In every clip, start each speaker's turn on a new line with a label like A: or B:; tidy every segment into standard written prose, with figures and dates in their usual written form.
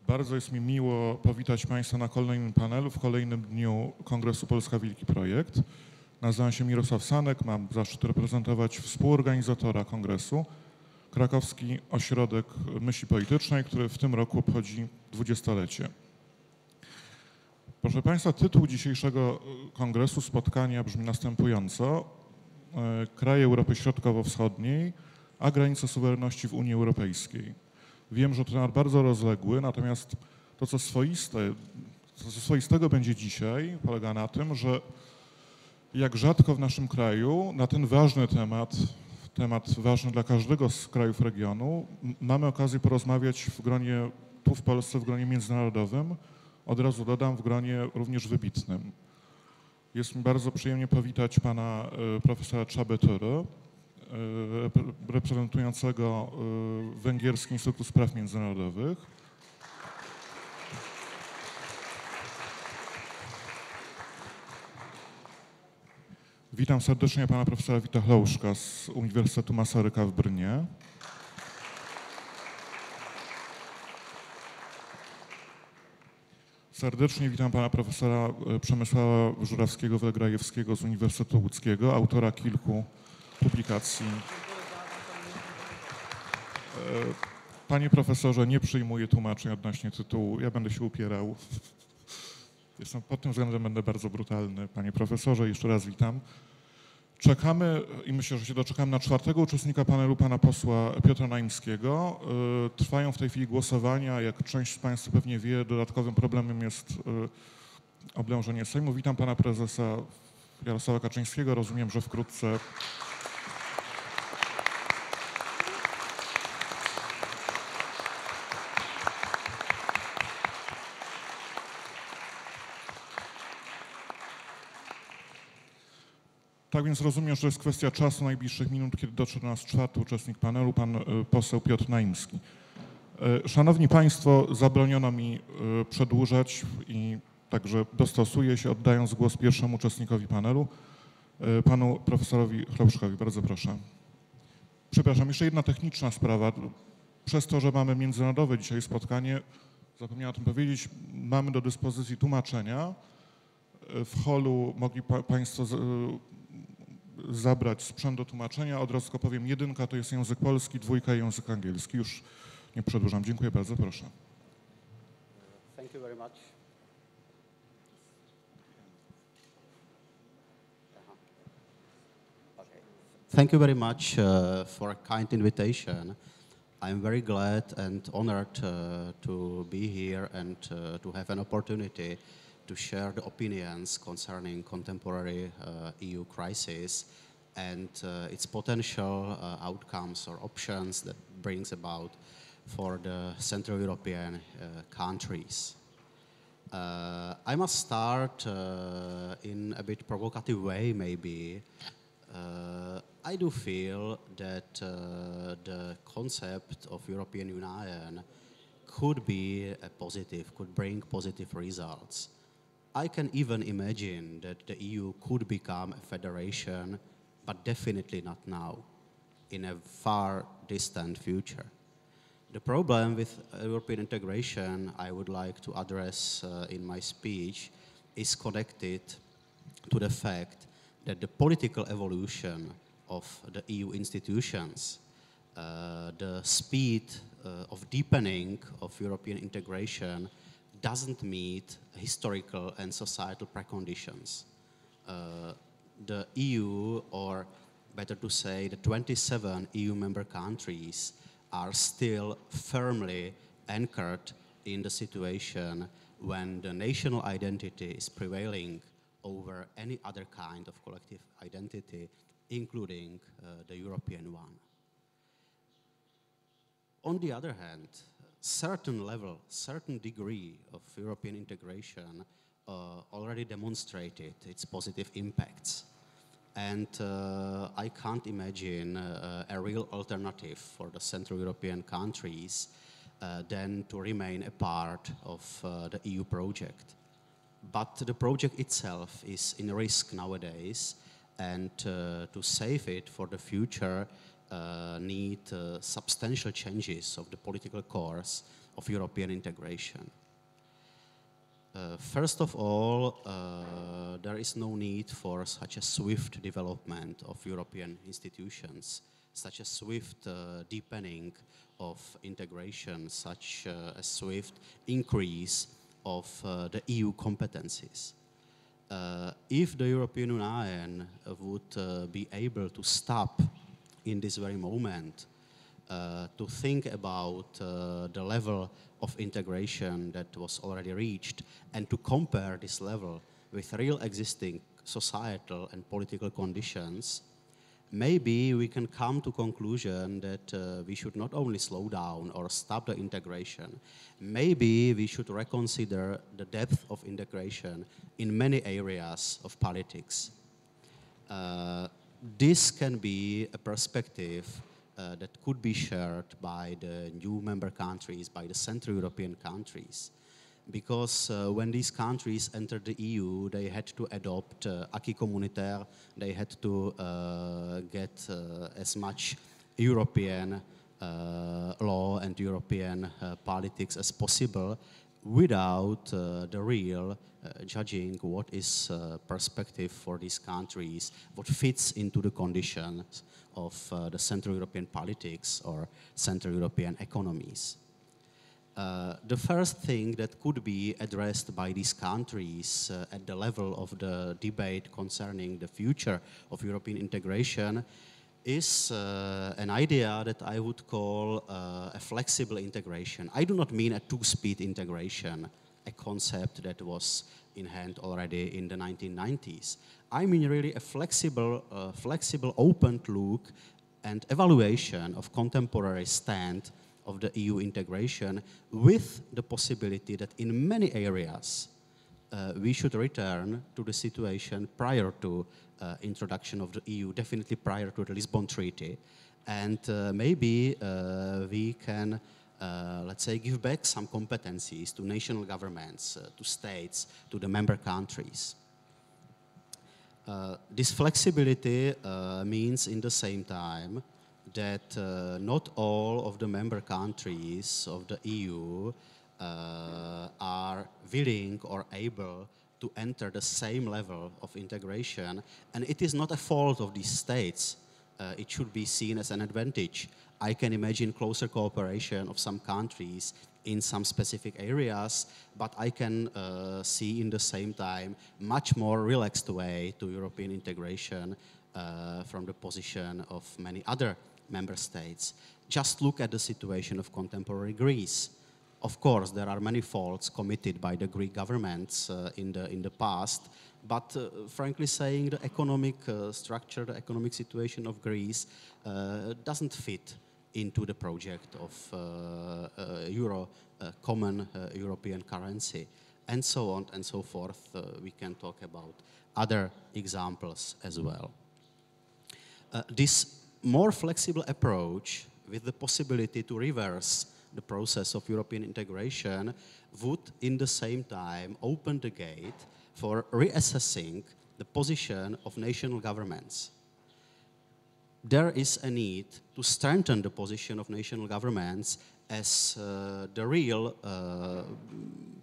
A: Bardzo jest mi miło powitać Państwa na kolejnym panelu w kolejnym dniu Kongresu Polska Wielki Projekt. Nazywam się Mirosław Sanek, mam zaszczyt reprezentować współorganizatora kongresu, Krakowski Ośrodek Myśli Politycznej, który w tym roku obchodzi 20-lecie. Proszę Państwa, tytuł dzisiejszego kongresu, spotkania brzmi następująco: Kraje Europy Środkowo-Wschodniej, a granice suwerenności w Unii Europejskiej. Wiem, że to temat bardzo rozległy, natomiast to, co swoistego będzie dzisiaj, polega na tym, że jak rzadko w naszym kraju na ten ważny temat ważny dla każdego z krajów regionu, mamy okazję porozmawiać w gronie, tu w Polsce, w gronie międzynarodowym, od razu dodam, w gronie również wybitnym. Jest mi bardzo przyjemnie powitać pana profesora Csabetöre, reprezentującego Węgierski Instytut Spraw Międzynarodowych. Witam serdecznie pana profesora Vita Hlouška z Uniwersytetu Masaryka w Brnie. Serdecznie witam pana profesora Przemysława Żurawskiego-Welegrajewskiego z Uniwersytetu Łódzkiego, autora kilku publikacji. Panie profesorze, nie przyjmuję tłumaczeń odnośnie tytułu, ja będę się upierał. Pod tym względem będę bardzo brutalny. Panie profesorze, jeszcze raz witam. Czekamy i myślę, że się doczekamy na czwartego uczestnika panelu, pana posła Piotra Naimskiego. Trwają w tej chwili głosowania. Jak część z Państwa pewnie wie, dodatkowym problemem jest oblężenie Sejmu. Witam pana prezesa Jarosława Kaczyńskiego. Rozumiem, że wkrótce... Tak więc rozumiem, że to jest kwestia czasu, najbliższych minut, kiedy dotrze do nas czwarty uczestnik panelu, pan poseł Piotr Naimski. Szanowni Państwo, zabroniono mi przedłużać i także dostosuję się, oddając głos pierwszemu uczestnikowi panelu, panu profesorowi Hlouškowi. Bardzo proszę. Przepraszam, jeszcze jedna techniczna sprawa. Przez to, że mamy międzynarodowe dzisiaj spotkanie, zapomniałem o tym powiedzieć, mamy do dyspozycji tłumaczenia. W holu mogli Państwo zabrać sprzęt do tłumaczenia. Od razu tylko powiem, 1 to jest język polski, 2 język angielski. Już nie przedłużam. Dziękuję bardzo. Proszę.
B: Thank you very much. Thank you very much for a kind invitation. I'm very glad and honored to be here and to have an opportunity to share the opinions concerning contemporary EU crisis and its potential outcomes or options that brings about for the Central European countries. I must start in a bit provocative way, maybe. I do feel that the concept of European Union could be a positive, could bring positive results. I can even imagine that the EU could become a federation, but definitely not now, in a far distant future. The problem with European integration I would like to address in my speech is connected to the fact that the political evolution of the EU institutions, the speed of deepening of European integration doesn't meet historical and societal preconditions. The EU, or better to say the 27 EU member countries, are still firmly anchored in the situation when the national identity is prevailing over any other kind of collective identity, including the European one. On the other hand, certain level, certain degree of European integration already demonstrated its positive impacts. And I can't imagine a real alternative for the Central European countries than to remain a part of the EU project. But the project itself is in risk nowadays, and to save it for the future need substantial changes of the political course of European integration. First of all, there is no need for such a swift development of European institutions, such a swift deepening of integration, such a swift increase of the EU competencies. If the European Union would be able to stop in this very moment to think about the level of integration that was already reached and to compare this level with real existing societal and political conditions, maybe we can come to conclusion that we should not only slow down or stop the integration, maybe we should reconsider the depth of integration in many areas of politics. This can be a perspective that could be shared by the new member countries, by the Central European countries. Because when these countries entered the EU, they had to adopt acquis communautaire, they had to get as much European law and European politics as possible without the real judging what is perspective for these countries, what fits into the conditions of the Central European politics or Central European economies. The first thing that could be addressed by these countries at the level of the debate concerning the future of European integration is an idea that I would call a flexible integration. I do not mean a two-speed integration, a concept that was in hand already in the 1990s. I mean really a flexible, open look and evaluation of contemporary stand of the EU integration with the possibility that in many areas we should return to the situation prior to introduction of the EU, definitely prior to the Lisbon Treaty. And maybe we can, let's say, give back some competencies to national governments, to states, to the member countries. This flexibility means in the same time that not all of the member countries of the EU are willing or able to enter the same level of integration, and it is not a fault of these states. It should be seen as an advantage. I can imagine closer cooperation of some countries in some specific areas, but I can see in the same time much more relaxed way to European integration from the position of many other member states. Just look at the situation of contemporary Greece. Of course, there are many faults committed by the Greek governments in the past, but frankly saying, the economic structure, the economic situation of Greece doesn't fit into the project of common European currency, and so on and so forth. We can talk about other examples as well. This more flexible approach with the possibility to reverse the process of European integration would, in the same time, open the gate for reassessing the position of national governments. There is a need to strengthen the position of national governments as the real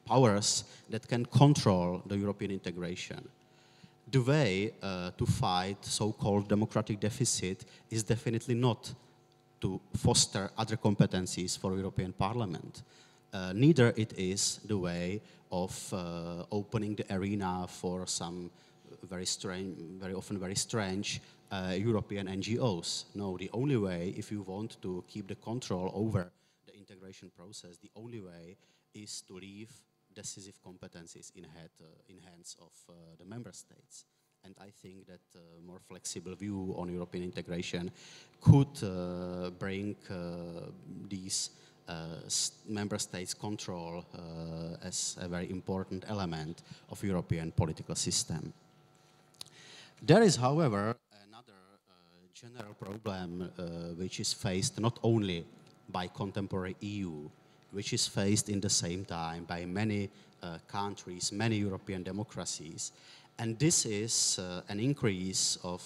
B: powers that can control the European integration. The way to fight so-called democratic deficit is definitely not to foster other competencies for European Parliament. Neither it is the way of opening the arena for some very often very strange European NGOs. No, the only way, if you want to keep the control over the integration process, the only way is to leave decisive competencies in hands of the member states. And I think that a more flexible view on European integration could bring these member states' control as a very important element of European political system. There is, however, another general problem which is faced not only by contemporary EU, which is faced in the same time by many countries, many European democracies, And this is an increase of,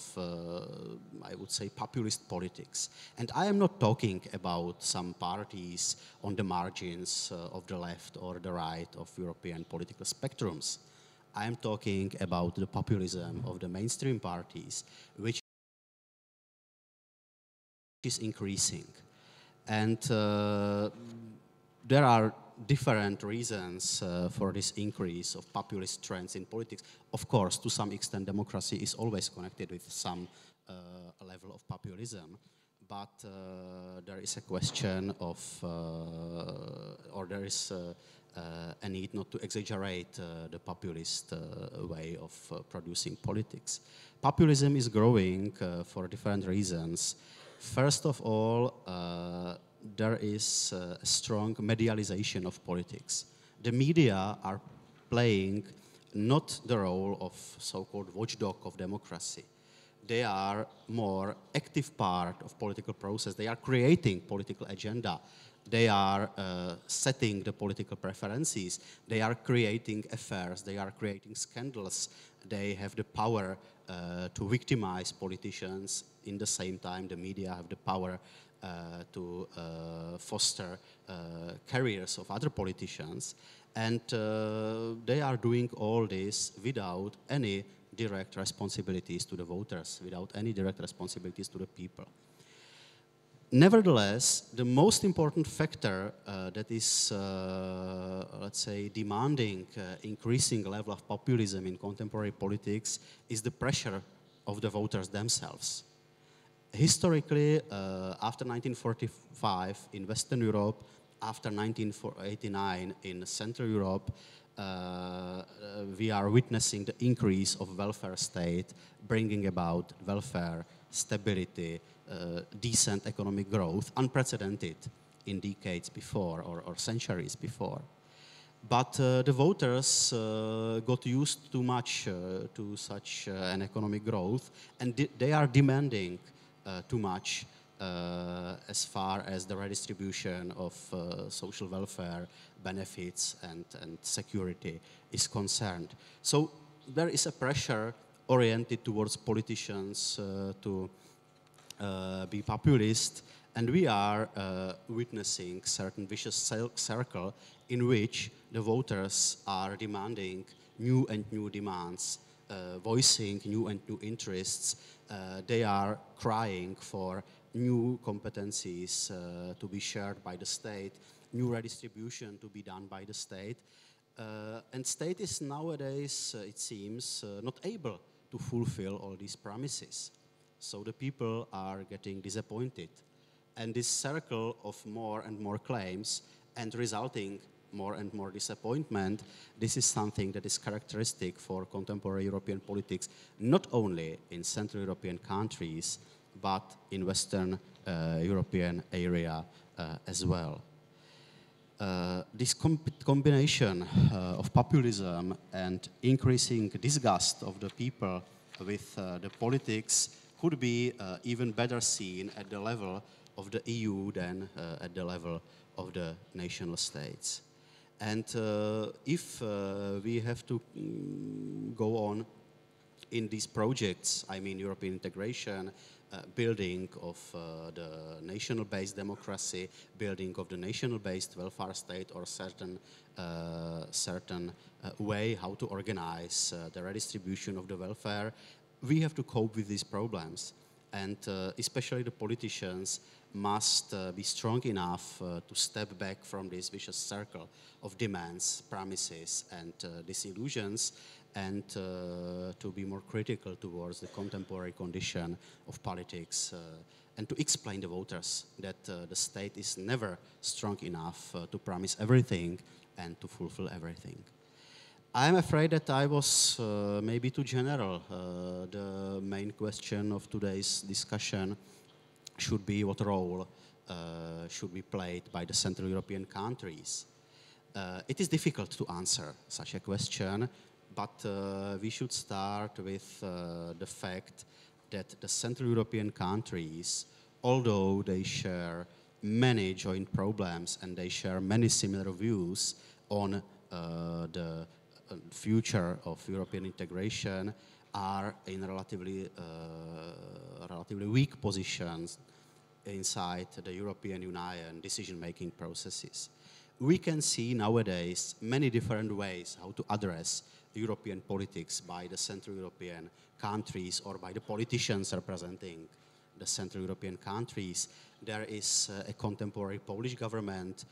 B: I would say, populist politics. And I am not talking about some parties on the margins of the left or the right of European political spectrums. I am talking about the populism of the mainstream parties, which is increasing. And there are different reasons for this increase of populist trends in politics. Of course, to some extent, democracy is always connected with some level of populism. But there is a question of, or there is a need not to exaggerate the populist way of producing politics. Populism is growing for different reasons. First of all, there is a strong medialization of politics. The media are playing not the role of so-called watchdog of democracy. They are more active part of political process. They are creating political agenda. They are setting the political preferences. They are creating affairs. They are creating scandals. They have the power to victimize politicians. In the same time, the media have the power to foster careers of other politicians. And they are doing all this without any direct responsibilities to the voters, without any direct responsibilities to the people. Nevertheless, the most important factor that is, let's say, demanding increasing level of populism in contemporary politics is the pressure of the voters themselves. Historically, after 1945 in Western Europe, after 1989 in Central Europe, we are witnessing the increase of welfare state, bringing about welfare, stability, decent economic growth, unprecedented in decades before or centuries before. But the voters got used too much to such an economic growth, and they are demanding too much as far as the redistribution of social welfare benefits and security is concerned. So there is a pressure oriented towards politicians to be populist, and we are witnessing certain vicious circle in which the voters are demanding new and new demands, voicing new and new interests. They are crying for new competencies to be shared by the state, new redistribution to be done by the state. And state is nowadays, it seems, not able to fulfill all these promises. So the people are getting disappointed. And this circle of more and more claims and resulting more and more disappointment, this is something that is characteristic for contemporary European politics, not only in Central European countries, but in Western European area as well. This combination of populism and increasing disgust of the people with the politics could be even better seen at the level of the EU than at the level of the national states. And if we have to go on in these projects, I mean European integration, building of the national-based democracy, building of the national-based welfare state, or certain way how to organize the redistribution of the welfare, we have to cope with these problems. And especially the politicians must be strong enough to step back from this vicious circle of demands, promises, and disillusions, and to be more critical towards the contemporary condition of politics, and to explain to voters that the state is never strong enough to promise everything and to fulfill everything. I'm afraid that I was maybe too general. The main question of today's discussion should be what role should be played by the Central European countries. It is difficult to answer such a question, but we should start with the fact that the Central European countries, although they share many joint problems and they share many similar views on the future of European integration are in relatively weak positions inside the European Union decision-making processes. We can see nowadays many different ways how to address European politics by the Central European countries or by the politicians representing the Central European countries. There is a contemporary Polish government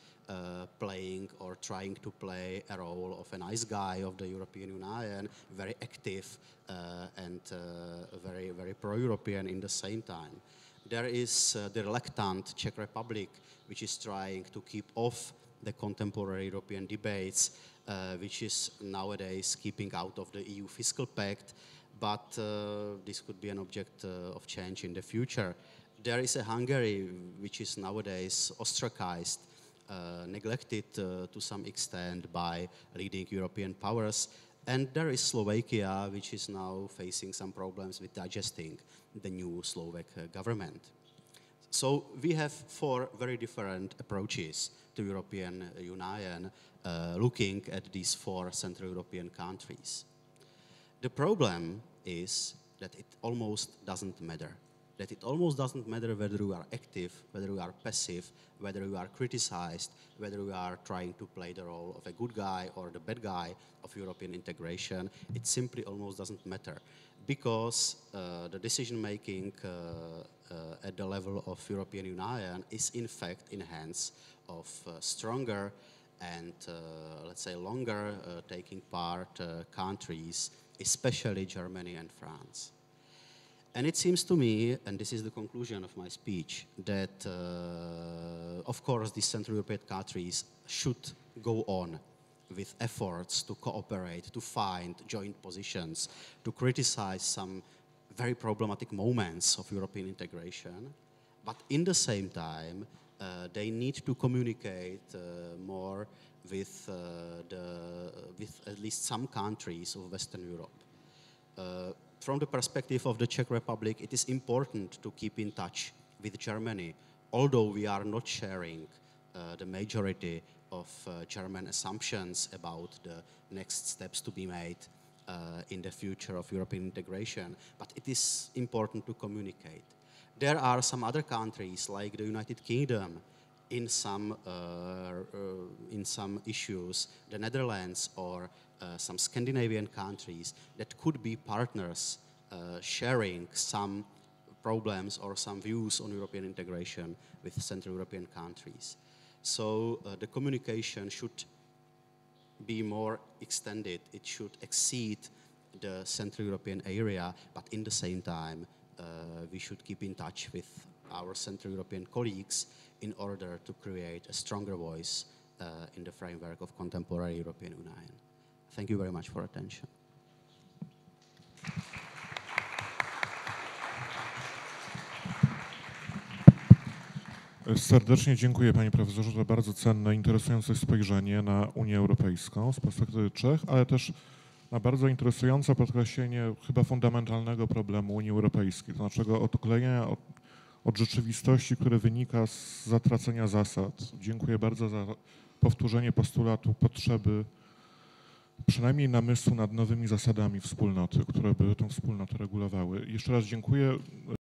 B: playing or trying to play a role of a nice guy of the European Union, very active and very, very pro-European in the same time. There is the reluctant Czech Republic, which is trying to keep off the contemporary European debates, which is nowadays keeping out of the EU fiscal pact, but this could be an object of change in the future. There is a Hungary, which is nowadays ostracized, neglected to some extent by leading European powers. And there is Slovakia, which is now facing some problems with digesting the new Slovak government. So we have four very different approaches to European Union, looking at these four Central European countries. The problem is that it almost doesn't matter. That it almost doesn't matter whether you are active, whether you are passive, whether you are criticized, whether you are trying to play the role of a good guy or the bad guy of European integration. It simply almost doesn't matter, because the decision-making at the level of European Union is in fact in hands of stronger and, let's say, longer taking part countries, especially Germany and France. And it seems to me, and this is the conclusion of my speech, that of course these Central European countries should go on with efforts to cooperate, to find joint positions, to criticize some very problematic moments of European integration. But in the same time, they need to communicate more with at least some countries of Western Europe. From the perspective of the Czech Republic, it is important to keep in touch with Germany, although we are not sharing the majority of German assumptions about the next steps to be made in the future of European integration. But it is important to communicate. There are some other countries, like the United Kingdom, in some issues, the Netherlands or some Scandinavian countries that could be partners sharing some problems or some views on European integration with Central European countries. So the communication should be more extended. It should exceed the Central European area, but in the same time, we should keep in touch with our Central European colleagues in order to create a stronger voice in the framework of contemporary European Union. Thank you very much for attention.
A: Serdecznie dziękuję, panie profesorze, za bardzo cenne, interesujące spojrzenie na Unię Europejską z perspektywy Czech, ale też na bardzo interesujące podkreślenie chyba fundamentalnego problemu Unii Europejskiej, to znaczy odklejenia od rzeczywistości, które wynika z zatracenia zasad. Dziękuję bardzo za powtórzenie postulatu potrzeby przynajmniej namysłu nad nowymi zasadami wspólnoty, które by tę wspólnotę regulowały. Jeszcze raz dziękuję.